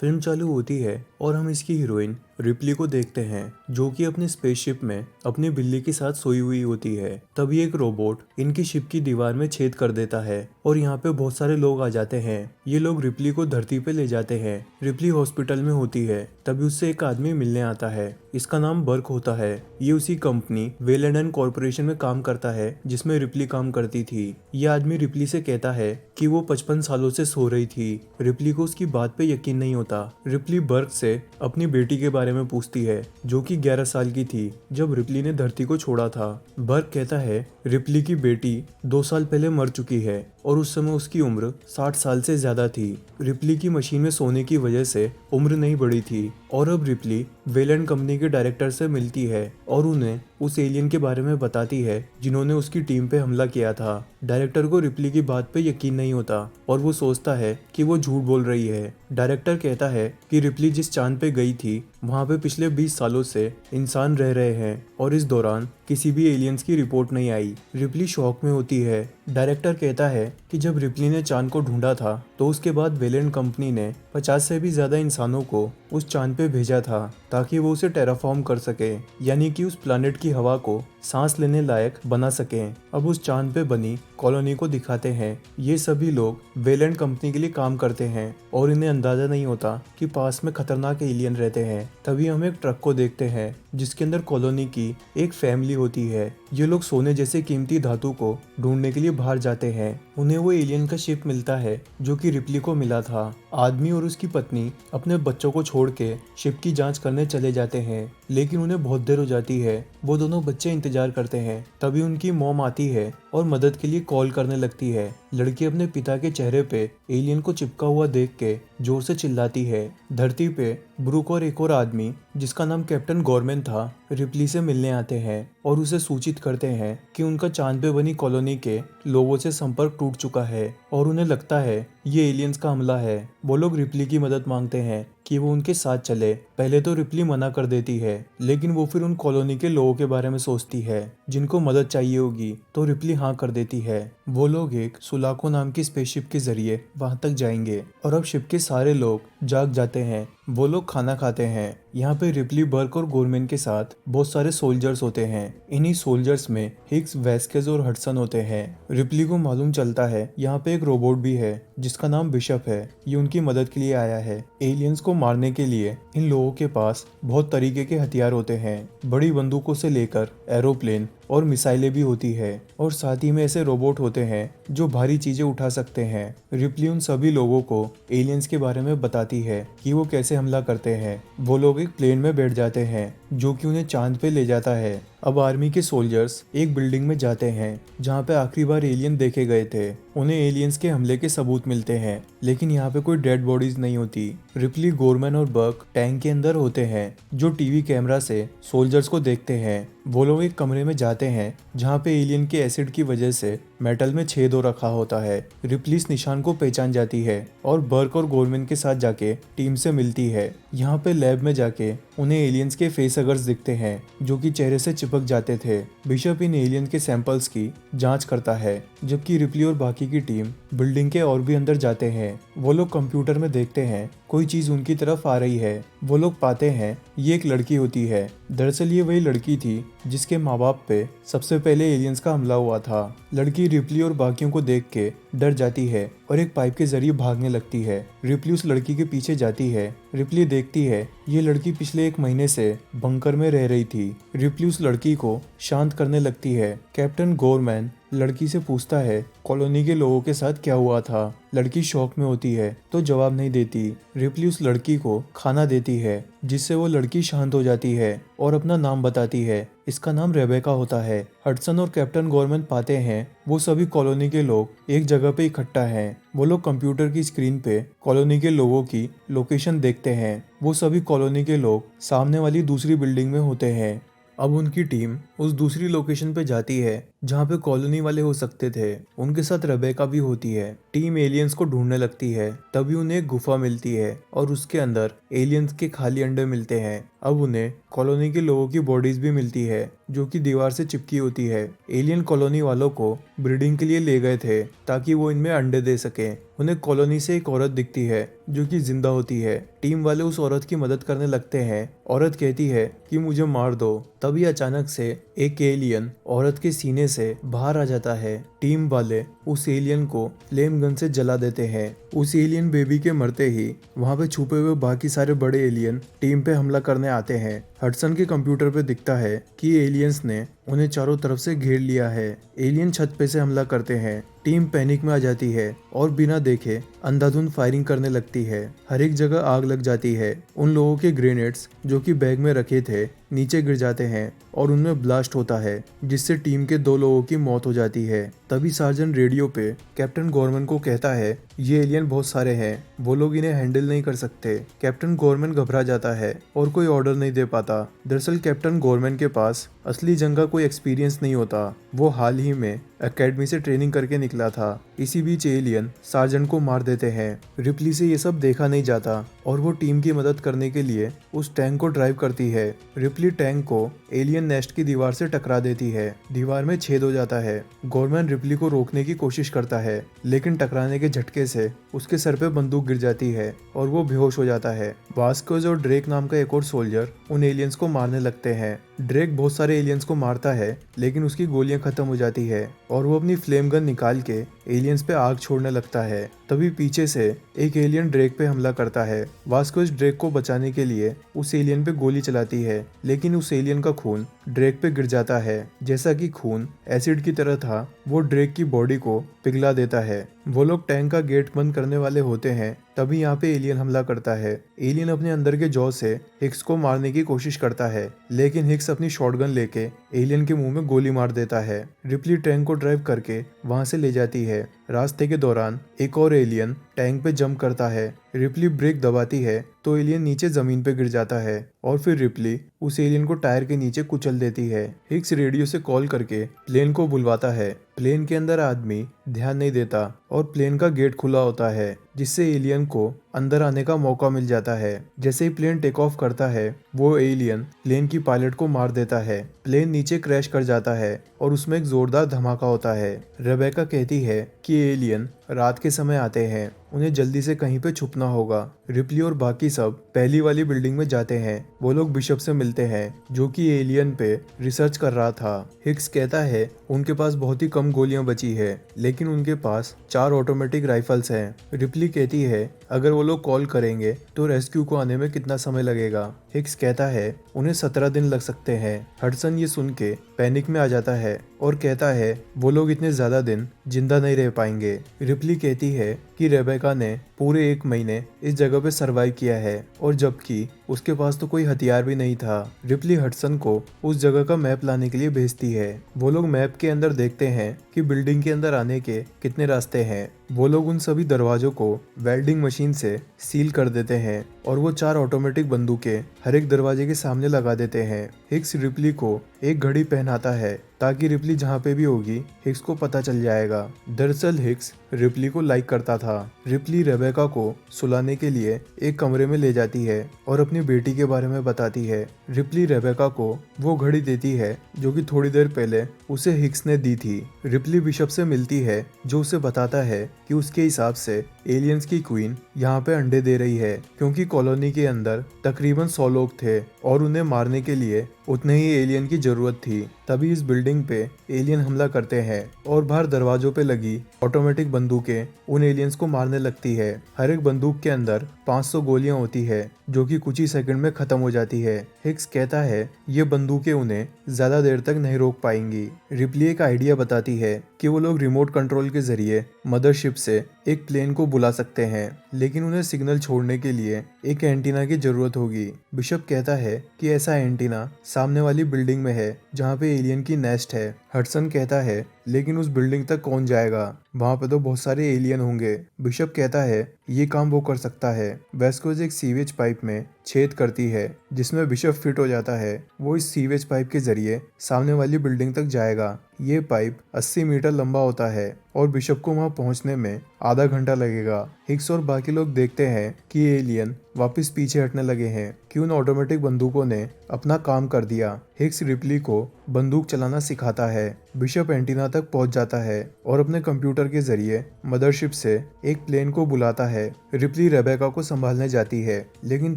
Film चालू होती है और हम इसकी हीरोइन रिप्ली को देखते हैं जो कि अपने स्पेसशिप में अपनी बिल्ली के साथ सोई हुई होती है। तभी एक रोबोट इनकी शिप की दीवार में छेद कर देता है और यहाँ पे बहुत सारे लोग आ जाते हैं। ये लोग रिप्ली को धरती पे ले जाते हैं। रिप्ली हॉस्पिटल में होती है तभी उससे एक आदमी मिलने आता है। इसका नाम बर्क होता है। ये उसी कंपनी वेलैंड एंड कॉर्पोरेशन में काम करता है जिसमें रिप्ली काम करती थी। ये आदमी रिप्ली से कहता है कि वो 55 सालों से सो रही थी। रिप्ली को उसकी बात पे यकीन नहीं होता। रिप्ली बर्क से अपनी बेटी के बारे में पूछती है जो कि 11 साल की थी जब रिप्ली ने धरती को छोड़ा था। बर्क कहता है रिप्ली की बेटी 2 साल पहले मर चुकी है और उस समय उसकी उम्र 60 साल से ज्यादा थी। रिप्ली की मशीन में सोने की वजह से उम्र नहीं बढ़ी थी और अब रिप्ली वेलैंड कंपनी के डायरेक्टर से मिलती है और उन्हें उस एलियन के बारे में बताती है जिन्होंने उसकी टीम पे हमला किया था। डायरेक्टर को रिप्ली की बात पे यकीन नहीं होता और वो सोचता है कि वो झूठ बोल रही है। डायरेक्टर कहता है कि रिप्ली जिस चांद पे गई थी वहाँ पे पिछले 20 सालों से इंसान रह रहे हैं और इस दौरान किसी भी एलियंस की रिपोर्ट नहीं आई। रिप्ली शॉक में होती है। डायरेक्टर कहता है कि जब रिप्ली ने चांद को ढूंढा था तो उसके बाद वेलैंड कंपनी ने 50 से भी ज्यादा इंसानों को उस चांद पे भेजा था ताकि वो उसे टेराफॉर्म कर सके, यानी कि उस प्लानेट की हवा को सांस लेने लायक बना सके। अब उस चांद पे बनी कॉलोनी को दिखाते हैं। ये सभी लोग वेलैंड कंपनी के लिए काम करते हैं और इन्हें अंदाजा नहीं होता कि पास में खतरनाक एलियन रहते हैं। तभी हम एक ट्रक को देखते हैं जिसके अंदर कॉलोनी की एक फैमिली होती है। ये लोग सोने जैसे कीमती धातु को ढूंढने के लिए बाहर जाते हैं। उन्हें वो एलियन का शिप मिलता है जो कि रिप्ली को मिला था। आदमी और उसकी पत्नी अपने बच्चों को छोड़ के शिप की जांच करने चले जाते हैं लेकिन उन्हें बहुत देर हो जाती है। वो दोनों बच्चे इंतजार करते हैं। तभी उनकी मॉम आती है और मदद के लिए कॉल करने लगती है। लड़की अपने पिता के चेहरे पे एलियन को चिपका हुआ देख के जोर से चिल्लाती है। धरती पे ब्रूक और एक और आदमी जिसका नाम कैप्टन गॉरमैन था रिप्ली से मिलने आते हैं और उसे सूचित करते हैं कि उनका चांद पे बनी कॉलोनी के लोगों से संपर्क टूट चुका है और उन्हें लगता है ये एलियंस का हमला है। वो लोग रिप्ली की मदद मांगते हैं कि वो उनके साथ चले। पहले तो रिप्ली मना कर देती है लेकिन वो फिर उन कॉलोनी के लोगों के बारे में सोचती है जिनको मदद चाहिए होगी तो रिप्ली हाँ कर देती है। वो लोग एक सुलाको नाम की स्पेसशिप के जरिए वहां तक जाएंगे और अब शिप के सारे लोग जाग जाते हैं। वो लोग खाना खाते हैं। यहाँ पे रिप्ली बर्क और गोरमैन के साथ बहुत सारे सोल्जर्स होते हैं। इन्हीं सोल्जर्स में हिग्स, वेस्केज और हडसन होते हैं। रिप्ली को मालूम चलता है यहाँ पे एक रोबोट भी है जिसका नाम बिशप है। ये उनकी मदद के लिए आया है। एलियंस को मारने के लिए इन लोगों के पास बहुत तरीके के हथियार होते हैं। बड़ी बंदूकों से लेकर एरोप्लेन और मिसाइलें भी होती है और साथ ही में ऐसे रोबोट होते हैं जो भारी चीजें उठा सकते हैं। रिप्ली उन सभी लोगों को एलियंस के बारे में बताती है कि वो कैसे हमला करते हैं। वो लोग एक प्लेन में बैठ जाते हैं जो कि उन्हें चांद पे ले जाता है। अब आर्मी के सोल्जर्स एक बिल्डिंग में जाते हैं जहाँ पे आखिरी बार एलियन देखे गए थे। उन्हें एलियंस के हमले के सबूत मिलते हैं लेकिन यहाँ पे कोई डेड बॉडीज नहीं होती। रिप्ली, गोरमैन और बर्क टैंक के अंदर होते हैं जो टीवी कैमरा से सोल्जर्स को देखते हैं। वो लोग एक कमरे में जाते हैं जहाँ पे एलियन के एसिड की वजह से मेटल में छेद हो रखा होता है। रिप्ली इस निशान को पहचान जाती है और बर्क और गोरमैन के साथ जाके टीम से मिलती है। यहाँ पे लैब में जाके उन्हें एलियंस के फेस हगर्स दिखते हैं जो कि चेहरे से चिपक जाते थे। बिशप इन एलियन के सैंपल्स की जांच करता है जबकि रिप्ली और बाकी की टीम बिल्डिंग के और भी अंदर जाते हैं। वो लोग कंप्यूटर में देखते हैं कोई चीज उनकी तरफ आ रही है। वो लोग पाते हैं ये एक लड़की होती है। दरअसल ये वही लड़की थी जिसके माँ बाप पे सबसे पहले एलियंस का हमला हुआ था। लड़की रिप्ली और बाकियों को देख के डर जाती है और एक पाइप के जरिए भागने लगती है। रिप्ली उस लड़की के पीछे जाती है। रिप्ली देखती है ये लड़की पिछले 1 महीने से बंकर में रह रही थी। रिप्ली उस लड़की को शांत करने लगती है। कैप्टन गॉरमैन लड़की से पूछता है कॉलोनी के लोगों के साथ क्या हुआ था। लड़की शॉक में होती है तो जवाब नहीं देती। रिप्ली उस लड़की को खाना देती है जिससे वो लड़की शांत हो जाती है और अपना नाम बताती है। इसका नाम रेबेका होता है। हडसन और कैप्टन गॉरमैन पाते हैं वो सभी कॉलोनी के लोग एक जगह पे इकट्ठा हैं। वो लोग कंप्यूटर की स्क्रीन पे कॉलोनी के लोगों की लोकेशन देखते हैं। वो सभी कॉलोनी के लोग सामने वाली दूसरी बिल्डिंग में होते हैं। अब उनकी टीम उस दूसरी लोकेशन पे जाती है जहाँ पे कॉलोनी वाले हो सकते थे। उनके साथ रेबेका भी होती है। टीम एलियंस को ढूंढने लगती है। तभी उन्हें एक गुफा मिलती है और उसके अंदर एलियंस के खाली अंडे मिलते हैं। अब उन्हें कॉलोनी के लोगों की बॉडीज भी मिलती है जो कि दीवार से चिपकी होती है। एलियन कॉलोनी वालों को ब्रीडिंग के लिए ले गए थे ताकि वो इनमें अंडे दे सकें। उन्हें कॉलोनी से एक औरत दिखती है जो कि जिंदा होती है। टीम वाले उस औरत की मदद करने लगते हैं। औरत कहती है कि मुझे मार दो। तभी अचानक से एक एलियन औरत के सीने से बाहर आ जाता है। टीम वाले उस एलियन को फ्लेम गन से जला देते हैं। उस एलियन बेबी के मरते ही वहां पे छुपे हुए बाकी सारे बड़े एलियन टीम पे हमला करने आते हैं। हडसन के कंप्यूटर पे दिखता है कि एलियंस ने उन्हें चारों तरफ से घेर लिया है। एलियन छत पे से हमला करते हैं। टीम पैनिक में आ जाती है और बिना देखे अंधाधुंध फायरिंग करने लगती है। हर एक जगह आग लग जाती है। उन लोगों के ग्रेनेड्स जो कि बैग में रखे थे नीचे गिर जाते हैं और उनमें ब्लास्ट होता है जिससे टीम के 2 लोगों की मौत हो जाती है। तभी सार्जन रेडियो पे कैप्टन गॉर्मन को कहता है ये एलियन बहुत सारे हैं, वो लोग इन्हें हैंडल नहीं कर सकते। कैप्टन गॉर्मन घबरा जाता है और कोई ऑर्डर नहीं दे पाता। दरअसल कैप्टन गॉर्मन के पास असली जंग का कोई एक्सपीरियंस नहीं होता। वो हाल ही में एकेडमी से ट्रेनिंग करके निकला था। इसी बीच एलियन सार्जन को मार देते हैं। रिप्ली से ये सब देखा नहीं जाता और वो टीम की मदद करने के लिए उस टैंक को ड्राइव करती है। रिप्ली टैंक को एलियन नेस्ट की दीवार से टकरा देती है। दीवार में छेद हो जाता है। गॉर्मन रिप्ली को रोकने की कोशिश करता है लेकिन टकराने के झटके से उसके सर पे बंदूक गिर जाती है और वो बेहोश हो जाता है। वास्कोज और ड्रेक नाम का एक और सोल्जर उन एलियंस को मारने लगते हैं। ड्रेक बहुत सारे एलियंस को मारता है लेकिन उसकी गोलियां खत्म हो जाती है और वो अपनी फ्लेम गन निकाल के एलियंस पे आग छोड़ने लगता है। तभी पीछे से एक एलियन ड्रेक पे हमला करता है। वास्कोज ड्रेक को बचाने के लिए उस एलियन पे गोली चलाती है लेकिन उस एलियन का खून ड्रेक पे गिर जाता है। जैसा कि खून एसिड की तरह था वो ड्रेक की बॉडी को पिघला देता है। वो लोग टैंक का गेट बंद करने वाले होते हैं तभी यहाँ पे एलियन हमला करता है। एलियन अपने अंदर के जॉ से हिक्स को मारने की कोशिश करता है लेकिन हिक्स अपनी शॉटगन लेके एलियन के मुंह में गोली मार देता है। रिप्ली टैंक को ड्राइव करके वहां से ले जाती है। रास्ते के दौरान एक और एलियन टैंक पे जंप करता है। रिप्ली ब्रेक दबाती है तो एलियन नीचे जमीन पे गिर जाता है और फिर रिप्ली उस एलियन को टायर के नीचे कुचल देती है। हिक्स रेडियो से कॉल करके प्लेन को बुलवाता है। प्लेन के अंदर आदमी ध्यान नहीं देता और प्लेन का गेट खुला होता है जिससे एलियन को अंदर आने का मौका मिल जाता है। जैसे ही प्लेन टेक ऑफ करता है वो एलियन प्लेन की पायलट को मार देता है। प्लेन नीचे क्रैश कर जाता है और उसमें एक जोरदार धमाका होता है। रेबेका कहती है कि एलियन रात के समय आते हैं, उन्हें जल्दी से कहीं पे छुपना होगा। रिप्ली और बाकी सब पहली वाली बिल्डिंग में जाते हैं। वो लोग बिशप से मिलते हैं जो कि एलियन पे रिसर्च कर रहा था। हिक्स कहता है उनके पास बहुत ही कम गोलियां बची है लेकिन उनके पास 4 ऑटोमेटिक राइफल्स हैं। रिप्ली कहती है अगर वो लोग कॉल करेंगे तो रेस्क्यू को आने में कितना समय लगेगा। हिक्स कहता है उन्हें 17 दिन लग सकते हैं। हडसन ये सुन के पैनिक में आ जाता है और कहता है वो लोग इतने ज्यादा दिन जिंदा नहीं रह पाएंगे। रिप्ली कहती है कि रेबेका ने पूरे 1 महीने इस जगह पे सरवाइव किया है और जबकि उसके पास तो कोई हथियार भी नहीं था। रिप्ली हडसन को उस जगह का मैप लाने के लिए भेजती है। वो लोग मैप के अंदर देखते हैं कि बिल्डिंग के अंदर आने के कितने रास्ते हैं। वो लोग उन सभी दरवाजों को वेल्डिंग मशीन से सील कर देते हैं और वो 4 ऑटोमेटिक बंदूकें हर एक दरवाजे के सामने लगा देते हैं। हिक्स रिप्ली को एक घड़ी पहनाता है ताकि रिप्ली जहाँ पे भी होगी हिक्स को पता चल जाएगा। दरअसल हिक्स रिप्ली को लाइक करता था। रिप्ली रेबेका को सुलाने के लिए एक कमरे में ले जाती है और अपनी बेटी के बारे में बताती है। रिप्ली रेबेका को वो घड़ी देती है जो कि थोड़ी देर पहले उसे हिक्स ने दी थी। रिप्ली बिशप से मिलती है जो उसे बताता है कि उसके हिसाब से एलियंस की क्वीन यहाँ पे अंडे दे रही है क्योंकि कॉलोनी के अंदर तकरीबन 100 लोग थे और उन्हें मारने के लिए उतने ही एलियन की जरूरत थी। तभी इस बिल्डिंग पे एलियन हमला करते हैं और बाहर दरवाजों पे लगी ऑटोमेटिक बंदूकें उन एलियंस को मारने लगती है। हर एक बंदूक के अंदर 500 गोलियां होती है जो कि कुछ ही सेकंड में खत्म हो जाती है। हिक्स कहता है ये बंदूकें उन्हें ज्यादा देर तक नहीं रोक पाएंगी। रिप्ली एक आइडिया बताती है कि वो लोग रिमोट कंट्रोल के जरिए मदरशिप से एक प्लेन को बुला सकते हैं लेकिन उन्हें सिग्नल छोड़ने के लिए एक एंटीना की जरूरत होगी। बिशप कहता है कि ऐसा एंटीना सामने वाली बिल्डिंग में है जहाँ पे एलियन की नेस्ट है। हडसन कहता है लेकिन उस बिल्डिंग तक कौन जाएगा, वहाँ पे तो बहुत सारे एलियन होंगे। बिशप कहता है ये काम वो कर सकता है। वेस्कोज एक सीवेज पाइप में छेद करती है जिसमें बिशप फिट हो जाता है। वो इस सीवेज पाइप के जरिए सामने वाली बिल्डिंग तक जाएगा। ये पाइप 80 मीटर लंबा होता है और बिशप को वहां पहुंचने में आधा घंटा लगेगा। हिक्स और बाकी लोग देखते हैं कि एलियन वापस पीछे हटने लगे हैं कि उन ऑटोमेटिक बंदूकों ने अपना काम कर दिया। हिक्स रिप्ली को बंदूक चलाना सिखाता है। बिशप एंटीना तक पहुंच जाता है और अपने कंप्यूटर के जरिए मदरशिप से एक प्लेन को बुलाता है। रिप्ली रेबेका को संभालने जाती है, लेकिन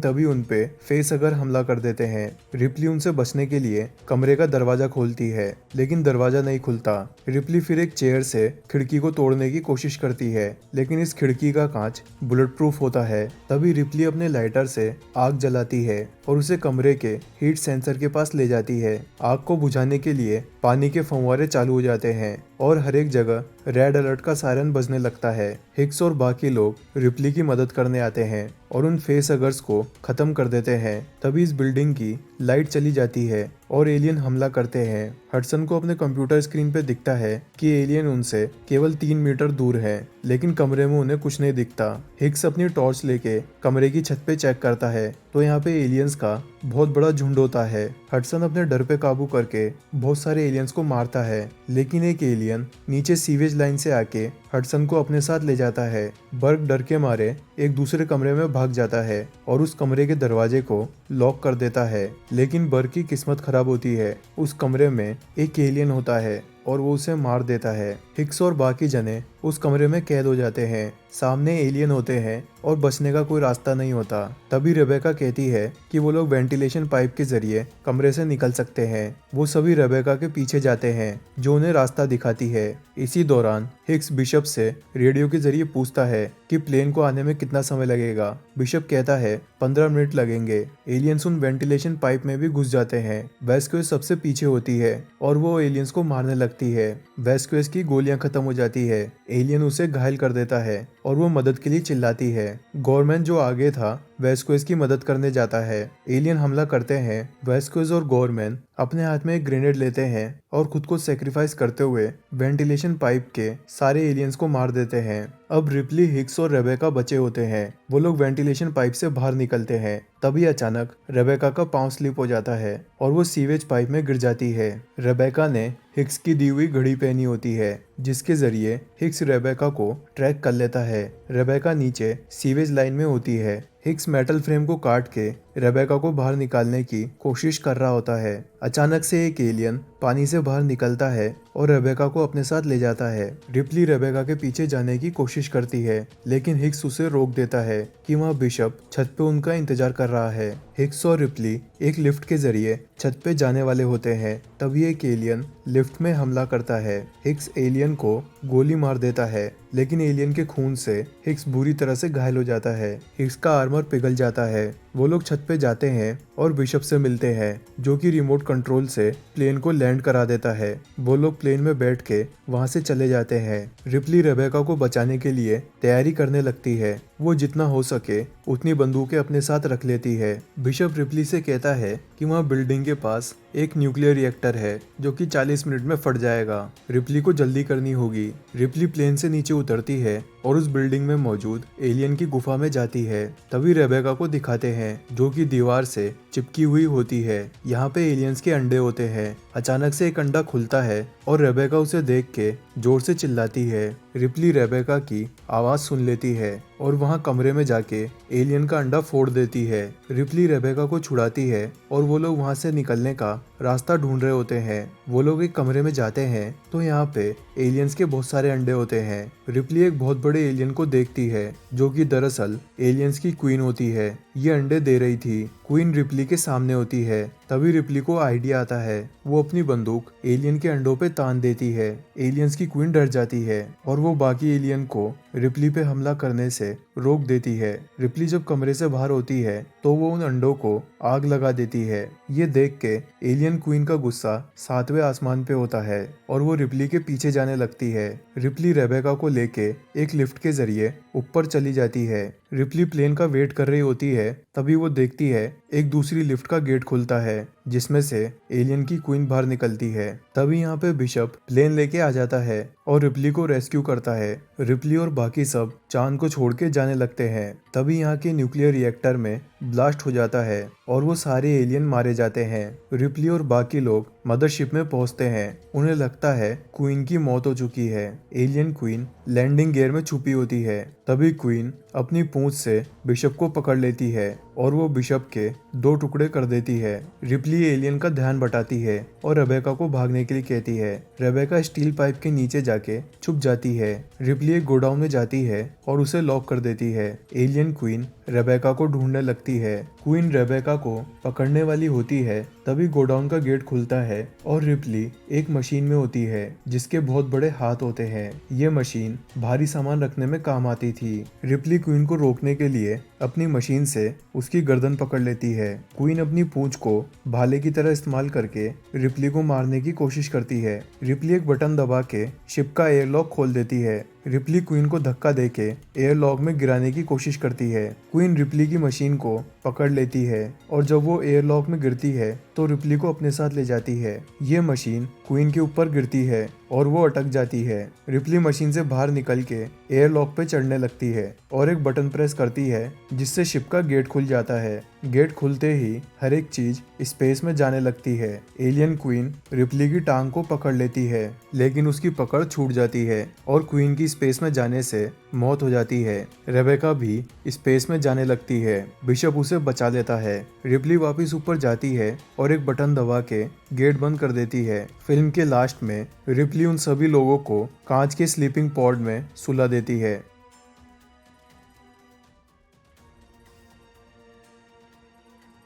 तभी उन पे फेसहगर हमला कर देते हैं। रिप्ली उनसे बचने के लिए कमरे का दरवाजा खोलती है, लेकिन दरवाजा नहीं खुलता। रिप्ली फिर एक चेयर से खिड़की को तोड़ने की कोशिश करती है, लेकिन इस खिड़की का कांच बुलेट प्रूफ होता है। तभी रिप्ली अपने लाइटर से आग जलाती है और उसे कमरे के हीट सेंसर के पास ले जाती है। आग को बुझाने के लिए पानी के फव्वारे चालू हो जाते हैं और हर एक जगह रेड अलर्ट का सायरन बजने लगता है। हिक्स और बाकी लोग रिप्ली की मदद करने आते हैं और उन फेसहगर्स को खत्म कर देते हैं। तभी इस बिल्डिंग की लाइट चली जाती है और एलियन हमला करते हैं। हडसन को अपने कंप्यूटर स्क्रीन पे दिखता है कि एलियन उनसे केवल 3 मीटर दूर है, लेकिन कमरे में उन्हें कुछ नहीं दिखता। हिक्स अपनी टॉर्च लेके कमरे की छत पे चेक करता है तो यहाँ पे एलियंस का बहुत बड़ा झुंड होता है। हडसन अपने डर पे काबू करके बहुत सारे एलियंस को मारता है, लेकिन एक एलियन नीचे सीवेज लाइन से आके हडसन को अपने साथ ले जाता है। बर्ग डर के मारे एक दूसरे कमरे में भाग जाता है और उस कमरे के दरवाजे को लॉक कर देता है, लेकिन बर्ग की किस्मत खराब होती है। उस कमरे में एक एलियन होता है और वो उसे मार देता है। हिक्स और बाकी जने उस कमरे में कैद हो जाते हैं। सामने एलियन होते हैं और बचने का कोई रास्ता नहीं होता। तभी रेबेका कहती है कि वो लोग वेंटिलेशन पाइप के जरिए कमरे से निकल सकते हैं। वो सभी रेबेका के पीछे जाते हैं, जो उन्हें रास्ता दिखाती है। इसी दौरान हिक्स बिशप से रेडियो के जरिए पूछता है कि प्लेन को आने में कितना समय लगेगा। बिशप कहता है 15 मिनट लगेंगे। एलियंस उन वेंटिलेशन पाइप में भी घुस जाते हैं। वेस्क्वेज सबसे पीछे होती है और वो एलियंस को मारने लगती है। वेस्क्वेज की गोलियां खत्म हो जाती है। एलियन उसे घायल कर देता है और वो मदद के लिए चिल्लाती है। गवर्नमेंट जो आगे था वेस्क्वेज की मदद करने जाता है। एलियन हमला करते हैं। वेस्क्वेज और गवर्नमेंट अपने हाथ में एक ग्रेनेड लेते हैं और खुद को सेक्रीफाइस करते हुए वेंटिलेशन पाइप के सारे एलियंस को मार देते हैं। अब रिप्ली, हिक्स और रेबेका बचे होते हैं। वो लोग वेंटिलेशन पाइप से बाहर निकलते हैं। तभी अचानक रेबेका का पांव स्लिप हो जाता है और वो सीवेज पाइप में गिर जाती है। रेबेका ने हिक्स की दी हुई घड़ी पहनी होती है, जिसके जरिए हिक्स रेबेका को ट्रैक कर लेता है। रेबेका नीचे सीवेज लाइन में होती है। हिक्स मेटल फ्रेम को काट के रेबेका को बाहर निकालने की कोशिश कर रहा होता है। अचानक से एक एलियन पानी से बाहर निकलता है और रेबेका को अपने साथ ले जाता है। रिप्ली रेबेका के पीछे जाने की कोशिश करती है, लेकिन हिक्स उसे रोक देता है कि वहाँ बिशप छत पे उनका इंतजार कर रहा है। हिक्स और रिप्ली एक लिफ्ट के जरिए छत पे जाने वाले होते हैं। तभी एक एलियन लिफ्ट में हमला करता है। हिक्स एलियन को गोली मार देता है, लेकिन एलियन के खून से हिक्स बुरी तरह से घायल हो जाता है। हिक्स का आर्मर पिघल जाता है। वो लोग छत पे जाते हैं और बिशप से मिलते हैं, जो कि रिमोट कंट्रोल से प्लेन को लैंड करा देता है। वो लोग प्लेन में बैठ के वहां से चले जाते हैं। रिप्ली रेबेका को बचाने के लिए तैयारी करने लगती है। वो जितना हो सके उतनी बंदूकें अपने साथ रख लेती है। बिशप रिप्ली से कहता है कि वहाँ बिल्डिंग के पास एक न्यूक्लियर रिएक्टर है जो कि 40 मिनट में फट जाएगा। रिप्ली को जल्दी करनी होगी। रिप्ली प्लेन से नीचे उतरती है और उस बिल्डिंग में मौजूद एलियन की गुफा में जाती है। तभी रेबेका को दिखाते हैं, जो कि दीवार से चिपकी हुई होती है। यहाँ पे एलियंस के अंडे होते हैं। अचानक से एक अंडा खुलता है और रेबेका उसे देख के जोर से चिल्लाती है। रिप्ली रेबेका की आवाज सुन लेती है और वहाँ कमरे में जाके एलियन का अंडा फोड़ देती है। रिप्ली रेबेका को छुड़ाती है और वो लोग वहाँ से निकलने का रास्ता ढूंढ रहे होते हैं। वो लोग एक कमरे में जाते हैं तो यहाँ पे एलियंस के बहुत सारे अंडे होते हैं। रिप्ली एक बहुत बड़े एलियन को देखती है, जो कि दरअसल एलियंस की क्वीन होती है। ये अंडे दे रही थी। क्वीन रिप्ली के सामने होती है। तभी रिप्ली को आइडिया आता है। वो अपनी बंदूक एलियन के अंडों पे तान देती है। एलियंस की क्वीन डर जाती है और वो बाकी एलियन को रिप्ली पे हमला करने से रोक देती है। रिप्ली जब कमरे से बाहर होती है तो वो उन अंडों को आग लगा देती है। ये देख के एलियन क्वीन का गुस्सा 7वें आसमान पे होता है और वो रिप्ली के पीछे जाने लगती है। रिप्ली रेबेका को लेके एक लिफ्ट के जरिए ऊपर चली जाती है। रिप्ली प्लेन का वेट कर रही होती है। तभी वो देखती है एक दूसरी लिफ्ट का गेट खुलता है। जिसमें से एलियन की क्वीन बाहर निकलती है। तभी यहाँ पे बिशप प्लेन लेके आ जाता है और रिप्ली को रेस्क्यू करता है। रिप्ली और बाकी सब चांद को छोड़ के जाने लगते हैं। तभी यहाँ के न्यूक्लियर रिएक्टर में ब्लास्ट हो जाता है और वो सारे एलियन मारे जाते हैं। रिप्ली और बाकी लोग मदरशिप में पहुंचते हैं। उन्हें लगता है क्वीन की मौत हो चुकी है। एलियन क्वीन लैंडिंग गियर में छुपी होती है। तभी क्वीन अपनी पूंछ से बिशप को पकड़ लेती है और वो बिशप के 2 टुकड़े कर देती है। रिप्ली एलियन का ध्यान बटाती है और रेबेका को भागने के लिए कहती है। रेबेका स्टील पाइप के नीचे जाके छुप जाती है। रिप्ली एक गोडाउन में जाती है और उसे लॉक कर देती है। एलियन क्वीन रेबेका को ढूंढने लगती है। क्वीन रेबेका को पकड़ने वाली होती है। तभी गोडाउन का गेट खुलता है और रिप्ली एक मशीन में होती है जिसके बहुत बड़े हाथ होते हैं। ये मशीन भारी सामान रखने में काम आती थी। रिप्ली क्वीन को रोकने के लिए अपनी मशीन से उसकी गर्दन पकड़ लेती है। क्वीन अपनी पूंछ को भाले की तरह इस्तेमाल करके रिप्ली को मारने की कोशिश करती है। रिप्ली एक बटन दबा के शिप का एयरलॉक खोल देती है। रिप्ली क्वीन को धक्का देके एयरलॉक में गिराने की कोशिश करती है। क्वीन रिप्ली की मशीन को पकड़ लेती है और जब वो एयरलॉक में गिरती है तो रिप्ली को अपने साथ ले जाती है। ये मशीन क्वीन के ऊपर गिरती है और वो अटक जाती है। रिप्ली मशीन से बाहर निकल के एयरलॉक पे चढ़ने लगती है और एक बटन प्रेस करती है जिससे शिप का गेट खुल जाता है। गेट खुलते ही हर एक चीज स्पेस में जाने लगती है। एलियन क्वीन रिप्ली की टांग को पकड़ लेती है लेकिन उसकी पकड़ छूट जाती है और क्वीन की स्पेस में जाने से मौत हो जाती है। रेबेका भी स्पेस में जाने लगती है। बिशप उसे बचा लेता है। रिप्ली वापस ऊपर जाती है और एक बटन दबा के गेट बंद कर देती है। फिल्म के लास्ट में रिप्ली उन सभी लोगों को कांच के स्लीपिंग पॉड में सुला देती है।